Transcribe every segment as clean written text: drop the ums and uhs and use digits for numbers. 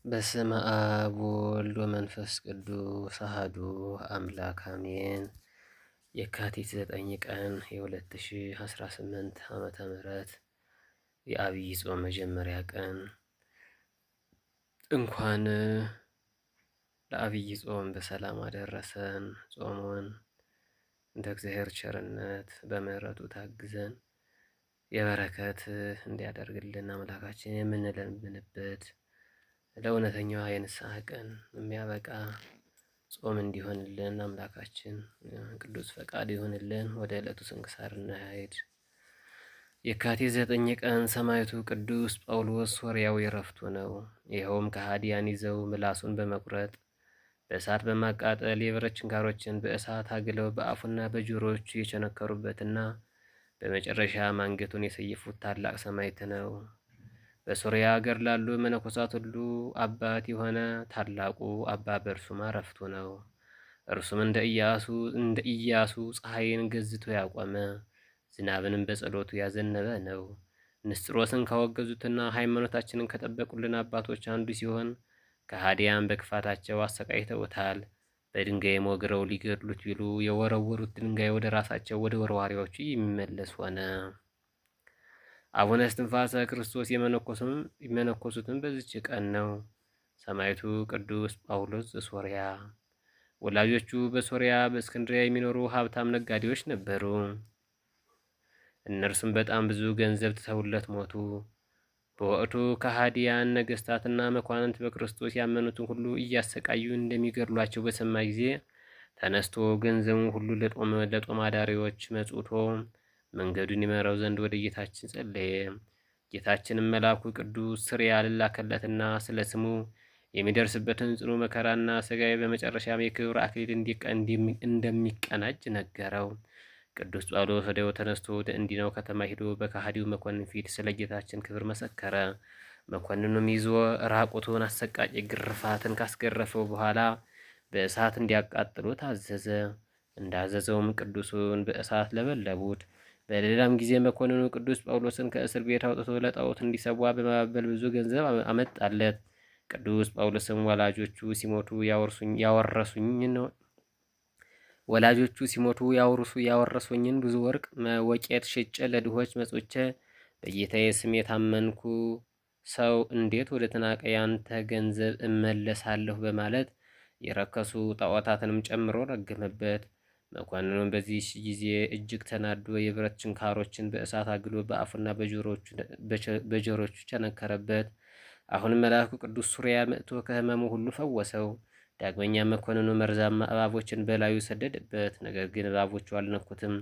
በስመ አብ ወወልድ ወመንፈስ ቅዱስ አሐዱ አምላክ አሜን። የካቲት 9 ቀን የ2018 ዓመተ ምህረት የዐቢይ ጾም መጀመሪያ ቀን። እንኳን ለዐቢይ ጾም በሰላም አደረሰን። ጾሙን እንደ እግዚአብሔር ቸርነት በምሕረቱ ታግዘን የበረከት እንዲያደርግልን አምላካችን የምንለምንበት ለእውነተኛዋ የንስሐ ቀን የሚያበቃ ጾም እንዲሆንልን አምላካችን ቅዱስ ፈቃድ ይሆንልን። ወደ ዕለቱ ስንክሳር እንሂድ። የካቲት 9 ቀን ሰማዕቱ ቅዱስ ጳውሎስ ሶርያዊ ዕረፍቱ ነው። ይኸውም ከሃዲያን ይዘው ምላሱን በመቁረጥ በእሳት በማቃጠል የብረት ችንካሮችን በእሳት አግለው በአፉና በጆሮዎቹ የቸነከሩበትና በመጨረሻ አንገቱን የሰየፉት ታላቅ ሰማዕት ነው። በሶርያ ሀገር ላሉ መነኮሳት ሁሉ አባት የሆነ ታላቁ አባ በርሱማ ዕረፍቱ ነው። እርሱም እንደ ኢያሱ ፀሐይን ገዝቶ ያቆመ ዝናብንም በጸሎቱ ያዘነበ ነው። ንስጥሮስን ካወገዙትና ሃይማኖታችንን ከጠበቁልን አባቶች አንዱ ሲሆን ከሃዲያን በክፋታቸው አሰቃይተውታል። በድንጋይም ወግረው ሊገድሉት ቢሉ የወረወሩት ድንጋይ ወደ ራሳቸው ወደ ወርዋሪዎቹ የሚመለስ ሆነ። አቡነ እስትንፋሰ ክርስቶስ የመነኮሱትን በዚች ቀን ነው። ሰማዕቱ ቅዱስ ጳውሎስ ዘሶርያ። ወላጆቹ በሶርያ በእስክንድሪያ የሚኖሩ ሀብታም ነጋዴዎች ነበሩ። እነርሱም በጣም ብዙ ገንዘብ ትተውለት ሞቱ። በወቅቱ ከሃዲያን ነገሥታትና መኳንንት በክርስቶስ ያመኑትን ሁሉ እያሰቃዩ እንደሚገድሏቸው በሰማ ጊዜ ተነስቶ ገንዘቡን ሁሉ ለጦም አዳሪዎች መጽውቶ መንገዱን ይመራው ዘንድ ወደ ጌታችን ጸለየ። ጌታችንም መልአኩ ቅዱስ ሱሪያል ላከለትና ስለ ስሙ የሚደርስበትን ጽኑ መከራና ሥጋዊ በመጨረሻም የክብር አክሊል እንደሚቀናጅ ነገረው። ቅዱስ ጳውሎስ ወዲያው ተነስቶ ወደ እንዲናው ከተማ ሄዶ በከሃዲው መኮንን ፊት ስለ ጌታችን ክብር መሰከረ። መኮንኑም ይዞ ራቁቱን አሰቃቂ ግርፋትን ካስገረፈው በኋላ በእሳት እንዲያቃጥሉ ታዘዘ። እንዳዘዘውም ቅዱሱን በእሳት ለበለቡት። በሌላም ጊዜ መኮንኑ ቅዱስ ጳውሎስን ከእስር ቤት አውጥቶ ለጣዖት እንዲሰዋ በማባበል ብዙ ገንዘብ አመጣለት። ቅዱስ ጳውሎስም ወላጆቹ ሲሞቱ ያወረሱኝን ብዙ ወርቅ ወቄት ሽጬ ለድሆች መጽውቼ በጌታዬ ስም የታመንኩ ሰው እንዴት ወደ ተናቀ ያንተ ገንዘብ እመለሳለሁ በማለት የረከሱ ጣዖታትንም ጨምሮ ረገመበት። መኮንኑም በዚህ ጊዜ እጅግ ተናዶ የብረት ችንካሮችን በእሳት አግሎ በአፉና በጆሮቹ ቸነከረበት። አሁንም መልአኩ ቅዱስ ሱሪያ መጥቶ ከሕመሙ ሁሉ ፈወሰው። ዳግመኛ መኮንኑ መርዛማ እባቦችን በላዩ ሰደደበት፣ ነገር ግን እባቦቹ አልነኩትም።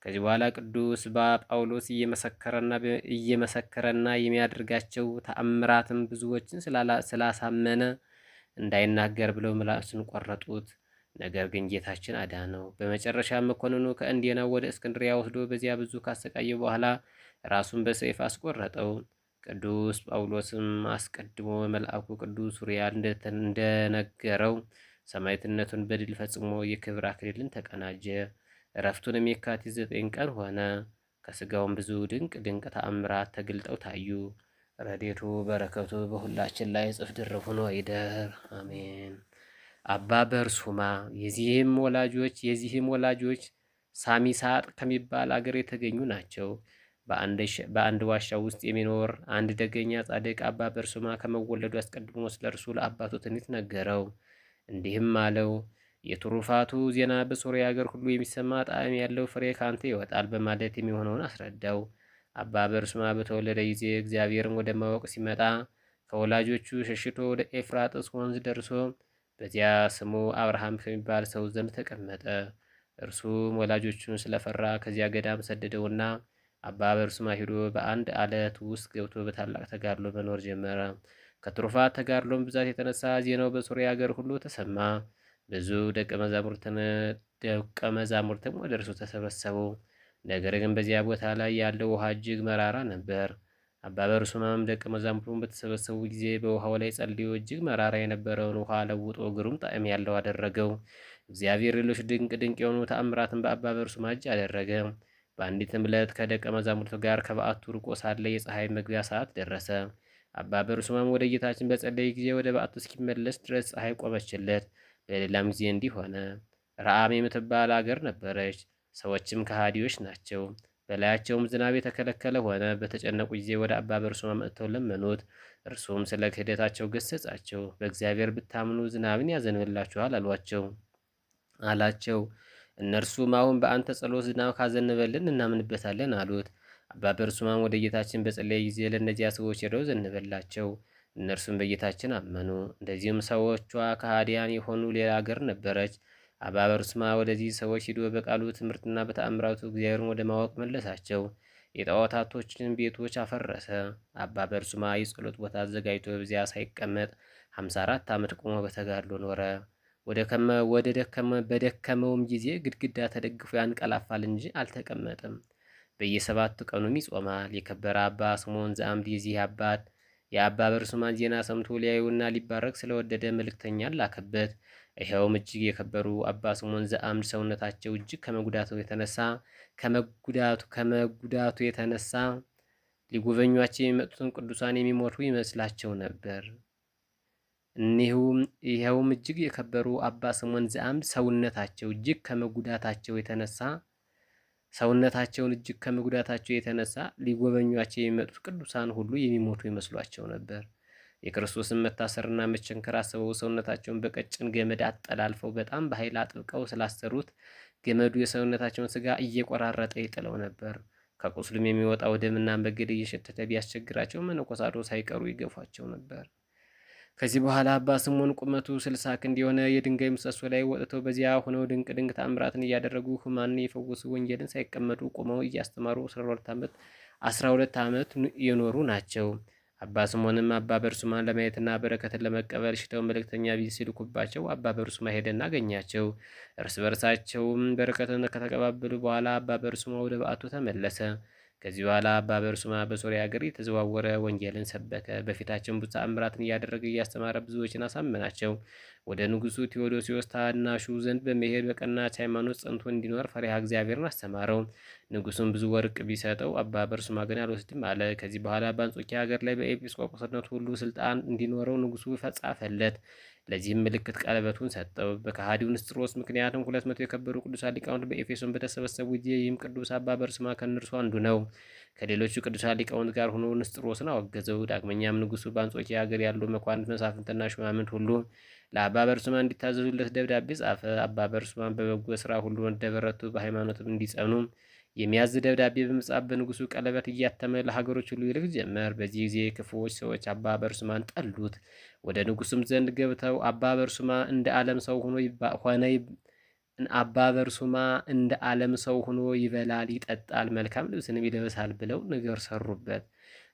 ከዚህ በኋላ ቅዱስ ጳውሎስ እየመሰከረና የሚያደርጋቸው ተአምራትም ብዙዎችን ስላሳመነ እንዳይናገር ብለው ምላሱን ቆረጡት። ነገር ግን ጌታችን አዳነው። በመጨረሻ መኮንኑ ከእንዴናው ወደ እስክንድሪያ ወስዶ በዚያ ብዙ ካሰቃየ በኋላ ራሱን በሰይፍ አስቆረጠው። ቅዱስ ጳውሎስም አስቀድሞ መልአኩ ቅዱስ ሱሪያል እንደነገረው ሰማዕትነቱን በድል ፈጽሞ የክብር አክሊልን ተቀናጀ። እረፍቱንም የካቲት 9 ቀን ሆነ። ከስጋውም ብዙ ድንቅ ተአምራት ተገልጠው ታዩ። ረድኤቱ በረከቱ በሁላችን ላይ እጥፍ ድርብ ሆኖ ይደር፣ አሜን። አባ በርሱማ የዚህም ወላጆች ሳሚሳጥ ከሚባል አገር የተገኙ ናቸው። በአንድ ዋሻ ውስጥ የሚኖር አንድ ደገኛ ጻድቅ አባ በርሱማ ከመወለዱ አስቀድሞ ስለ እርሱ ለአባቱ ትንቢት ነገረው። እንዲህም አለው፣ የትሩፋቱ ዜና በሶርያ አገር ሁሉ የሚሰማ ጣዕም ያለው ፍሬ ካንተ ይወጣል በማለት የሚሆነውን አስረዳው። አባ በርሱማ በተወለደ ጊዜ እግዚአብሔርን ወደ ማወቅ ሲመጣ ከወላጆቹ ሸሽቶ ወደ ኤፍራጥስ ወንዝ ደርሶ በዚያ ስሙ አብርሃም ከሚባል ሰው ዘንድ ተቀመጠ። እርሱም ወላጆቹን ስለፈራ ከዚያ ገዳም ሰደደውና አባ በርሱማ ሄዶ በአንድ አለት ውስጥ ገብቶ በታላቅ ተጋድሎ መኖር ጀመረ። ከትሩፋት ተጋድሎም ብዛት የተነሳ ዜናው በሶርያ ሀገር ሁሉ ተሰማ። ብዙ ደቀ መዛሙርትም ወደ እርሱ ተሰበሰቡ። ነገር ግን በዚያ ቦታ ላይ ያለው ውሃ እጅግ መራራ ነበር። አባ በርሱማም ደቀ መዛሙርቱን በተሰበሰቡ ጊዜ በውሃው ላይ ጸልዮ እጅግ መራራ የነበረውን ውሃ ለውጦ ግሩም ጣዕም ያለው አደረገው። እግዚአብሔር ሌሎች ድንቅ የሆኑ ተአምራትን በአባ በርሱማ እጅ አደረገ። በአንዲትም ዕለት ከደቀ መዛሙርቱ ጋር ከበዓቱ ርቆ ሳለ የፀሐይ መግቢያ ሰዓት ደረሰ። አባ በርሱማም ወደ ጌታችን በጸለየ ጊዜ ወደ በዓቱ እስኪመለስ ድረስ ፀሐይ ቆመችለት። በሌላም ጊዜ እንዲህ ሆነ። ረአም የምትባል አገር ነበረች። ሰዎችም ከሃዲዎች ናቸው። በላያቸውም ዝናብ የተከለከለ ሆነ። በተጨነቁ ጊዜ ወደ አባ በርሱማ መጥተው ለመኑት። እርሱም ስለ ክህደታቸው ገሰጻቸው። በእግዚአብሔር ብታምኑ ዝናብን ያዘንብላችኋል አላቸው። እነርሱም አሁን በአንተ ጸሎት ዝናብ ካዘነበልን እናምንበታለን አሉት። አባ በርሱማም ወደ ጌታችን በጸለየ ጊዜ ለእነዚያ ሰዎች ሄደው ዘነበላቸው። እነርሱም በጌታችን አመኑ። እንደዚሁም ሰዎቿ ከሃዲያን የሆኑ ሌላ አገር ነበረች። አባ በርሱማ ወደዚህ ሰዎች ሂዶ በቃሉ ትምህርትና በተአምራቱ እግዚአብሔርን ወደ ማወቅ መለሳቸው። የጣዖታቶችን ቤቶች አፈረሰ። አባ በርሱማ የጸሎት ቦታ አዘጋጅቶ በዚያ ሳይቀመጥ 54 ዓመት ቆሞ በተጋድሎ ኖረ። በደከመውም ጊዜ ግድግዳ ተደግፎ ያንቀላፋል እንጂ አልተቀመጠም። በየ7 ቀኑም ይጾማል። የከበረ አባ ስምዖን ዘአምድ የዚህ አባት የአባ በርሱማን ዜና ሰምቶ ሊያዩና ሊባረክ ስለወደደ መልእክተኛን ላከበት። ይኸውም እጅግ የከበሩ አባ ስምዖን ዘአምድ ሰውነታቸው እጅግ ከመጉዳቱ የተነሳ ሊጎበኟቸው የሚመጡትን ቅዱሳን የሚሞቱ ይመስላቸው ነበር። ይኸውም እጅግ የከበሩ አባ ስምዖን ዘአምድ ሰውነታቸውን እጅግ ከመጉዳታቸው የተነሳ ሊጎበኟቸው የሚመጡት ቅዱሳን ሁሉ የሚሞቱ ይመስሏቸው ነበር። የክርስቶስን መታሰርና መቸንከር አስበው ሰውነታቸውን በቀጭን ገመድ አጠላልፈው በጣም በኃይል አጥብቀው ስላሰሩት ገመዱ የሰውነታቸውን ስጋ እየቆራረጠ ይጥለው ነበር። ከቁስሉም የሚወጣው ደምና መገድ እየሸተተ ቢያስቸግራቸው መነኮሳቱ ሳይቀሩ ይገፏቸው ነበር። ከዚህ በኋላ አባ ስምዖን ቁመቱ 60 ክንድ የሆነ የድንጋይ ምሰሶ ላይ ወጥተው በዚያ ሆነው ድንቅ ተአምራትን እያደረጉ ሕሙማንን የፈወሱ ወንጌልን ሳይቀመጡ ቆመው እያስተማሩ 12 ዓመት የኖሩ ናቸው። አባ ስምዖንም አባ በርሱማን ለማየትና በረከትን ለመቀበል ሽተው መልእክተኛ ሲልኩባቸው አባ በርሱማ ሄደና አገኛቸው። እርስ በርሳቸውም በረከትን ከተቀባበሉ በኋላ አባ በርሱማ ወደ በዓቱ ተመለሰ። ከዚህ በኋላ አባ በርሱማ በሶርያ ሀገር የተዘዋወረ ወንጌልን ሰበከ። በፊታቸውም ብዙ ተአምራትን እያደረገ እያስተማረ ብዙዎችን አሳመናቸው። ወደ ንጉሡ ቴዎዶሲዎስ ታናሹ ዘንድ በመሄድ በቀናች ሃይማኖት ጸንቶ እንዲኖር ፈሪሃ እግዚአብሔርን አስተማረው። ንጉሡም ብዙ ወርቅ ቢሰጠው አባ በርሱማ ግን አልወስድም አለ። ከዚህ በኋላ በአንጾኪያ ሀገር ላይ በኤጲስቆጶስነቱ ሁሉ ስልጣን እንዲኖረው ንጉሡ ጻፈለት። ለዚህም ምልክት ቀለበቱን ሰጠው። በከሃዲው ንስጥሮስ ምክንያትም 200 የከበሩ ቅዱሳን ሊቃውንት በኤፌሶን በተሰበሰቡ ጊዜ ይህም ቅዱስ አባ በርሱማ ከእነርሱ አንዱ ነው። ከሌሎቹ ቅዱሳን ሊቃውንት ጋር ሆኖ ንስጥሮስን አወገዘው። ዳግመኛም ንጉሡ በአንጾኪያ ሀገር ያሉ መኳንንት፣ መሳፍንትና ሹማምንት ሁሉ ለአባ በርሱማ እንዲታዘዙለት ደብዳቤ ጻፈ። አባ በርሱማን በበጎ ስራ ሁሉ እንደበረቱ በሃይማኖትም እንዲጸኑ የሚያዝ ደብዳቤ በመጻፍ በንጉሡ ቀለበት እያተመ ለሀገሮች ሁሉ ይልክ ጀመር። በዚህ ጊዜ ክፉዎች ሰዎች አባ በርሱማን ጠሉት። ወደ ንጉሡም ዘንድ ገብተው አባ በርሱማ እንደ ዓለም ሰው ሆኖ ይበላል፣ ይጠጣል፣ መልካም ልብስንም ይለብሳል ብለው ነገር ሰሩበት።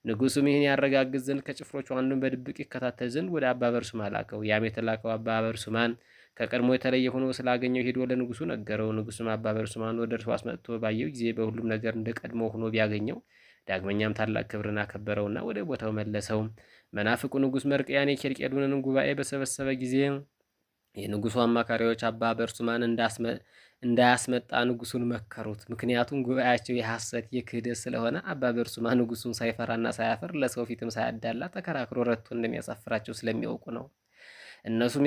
ንጉሡም ይህን ያረጋግጥ ዘንድ ከጭፍሮቹ አንዱን በድብቅ ይከታተል ዘንድ ወደ አባ በርሱማ ላከው። ያም የተላከው አባ በርሱማን ከቀድሞ የተለየ ሆኖ ስላገኘው ሄዶ ለንጉሡ ነገረው። ንጉሡም አባ በርሱማን ወደ እርሱ አስመጥቶ ባየው ጊዜ በሁሉም ነገር እንደ ቀድሞ ሆኖ ቢያገኘው ዳግመኛም ታላቅ ክብርን አከበረውና ወደ ቦታው መለሰው። መናፍቁ ንጉሥ መርቅያን የኬልቄዶንን ጉባኤ በሰበሰበ ጊዜ የንጉሡ አማካሪዎች አባ በርሱማን እንዳያስመጣ ንጉሡን መከሩት። ምክንያቱም ጉባኤያቸው የሐሰት የክህደት ስለሆነ አባ በርሱማ ንጉሡን ሳይፈራና ሳያፈር ለሰው ፊትም ሳያዳላ ተከራክሮ ረድቶ እንደሚያሳፍራቸው ስለሚያውቁ ነው። እነሱም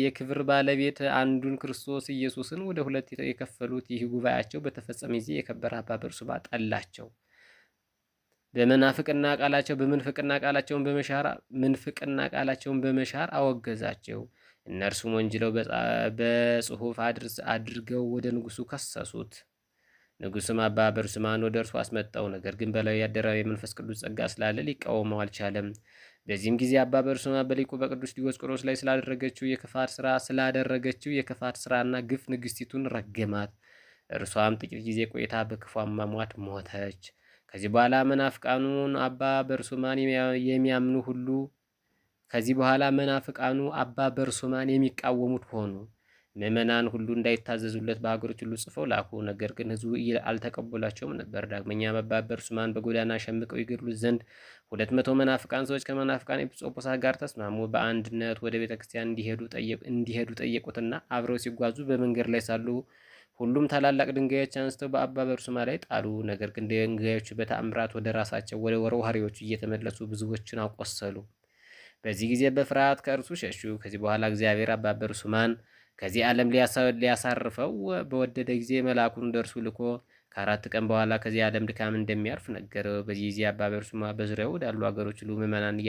የክብር ባለቤት አንዱን ክርስቶስ ኢየሱስን ወደ 2 የከፈሉት ይህ ጉባኤያቸው በተፈጸመ ጊዜ የከበረ አባ በርሱማ ጠላቸው። በምንፍቅና ቃላቸውን በመሻር አወገዛቸው። እነርሱም ወንጅለው በጽሑፍ አድርገው ወደ ንጉሡ ከሰሱት። ንጉሥም አባ በርሱማን ወደ እርሱ አስመጣው። ነገር ግን በላዩ ያደረው የመንፈስ ቅዱስ ጸጋ ስላለ ሊቃወመው አልቻለም። በዚህም ጊዜ አባ በርሱማ በሊቁ በቅዱስ ዲዮስቆሮስ ላይ ስላደረገችው የክፋት ስራና ግፍ ንግሥቲቱን ረገማት። እርሷም ጥቂት ጊዜ ቆይታ በክፉ አሟሟት ሞተች። ከዚህ በኋላ መናፍቃኑ አባ በርሱማን የሚቃወሙት ሆኑ። ምዕመናን ሁሉ እንዳይታዘዙለት በሀገሮች ሁሉ ጽፈው ላኩ። ነገር ግን ሕዝቡ አልተቀበሏቸውም ነበር። ዳግመኛም አባ በርሱማን በጎዳና ሸምቀው ይገድሉት ዘንድ 200 መናፍቃን ሰዎች ከመናፍቃን ኤጲስቆጶሳት ጋር ተስማሙ። በአንድነት ወደ ቤተ ክርስቲያን እንዲሄዱ ጠየቁትና አብረው ሲጓዙ በመንገድ ላይ ሳሉ ሁሉም ታላላቅ ድንጋዮች አንስተው በአባ በርሱማ ላይ ጣሉ። ነገር ግን ድንጋዮቹ በተአምራት ወደ ራሳቸው ወደ ወርዋሪዎቹ እየተመለሱ ብዙዎችን አቆሰሉ። በዚህ ጊዜ በፍርሃት ከእርሱ ሸሹ። ከዚህ በኋላ እግዚአብሔር አባ በርሱማን ከዚህ ዓለም ሊያሳርፈው በወደደ ጊዜ መልአኩን ደርሱ ልኮ ከ4 ቀን በኋላ ከዚህ ዓለም ድካም እንደሚያርፍ ነገረው። በዚህ ጊዜ አባ በርሱማ በዙሪያው ወዳሉ አገሮች ሁሉ ምዕመናንን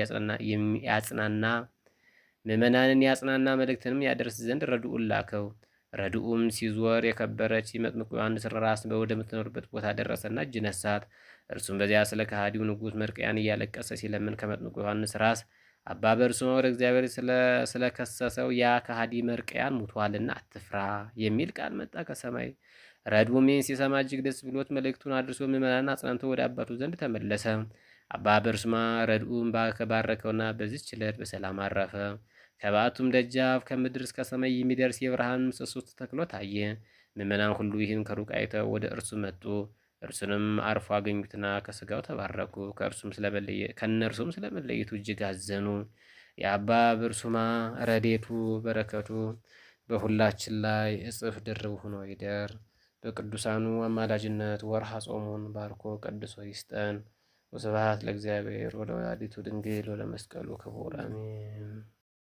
ያጽናና መልእክትንም ያደርስ ዘንድ ረድኡን ላከው። ረድኡም ሲዞር የከበረች የመጥምቁ ዮሐንስ ራስ ወደምትኖርበት ቦታ ደረሰና እጅ ነሳት። እርሱም በዚያ ስለ ከሃዲው ንጉሥ መርቅያን እያለቀሰ ሲለምን ከመጥምቁ ዮሐንስ ራስ አባ በርሱማ ወደ እግዚአብሔር ስለከሰሰው ያ ከሃዲ መርቅያን ሙቷልና አትፍራ የሚል ቃል መጣ ከሰማይ። ረድኡም ይህን ሲሰማ እጅግ ደስ ብሎት መልእክቱን አድርሶ ምዕመናን አጽናንቶ ወደ አባቱ ዘንድ ተመለሰ። አባ በርሱማ ረድኡም ከባረከውና በዚች ዕለት በሰላም አረፈ። ከበዓቱም ደጃፍ ከምድር እስከ ሰማይ የሚደርስ የብርሃን ምሰሶ ተተክሎ ታየ። ምዕመናን ሁሉ ይህን ከሩቅ አይተው ወደ እርሱ መጡ። እርሱንም አርፎ አገኙትና ከስጋው ተባረኩ። ከእነርሱም ስለመለየቱ እጅግ አዘኑ። የአባ በርሱማ ረዴቱ በረከቱ በሁላችን ላይ እጽፍ ድርብ ሆኖ ይደር። በቅዱሳኑ አማላጅነት ወርሃ ጾሙን ባርኮ ቀድሶ ይስጠን። ወስብሐት ለእግዚአብሔር ወለወላዲቱ ድንግል ወለመስቀሉ ክቡር አሜን።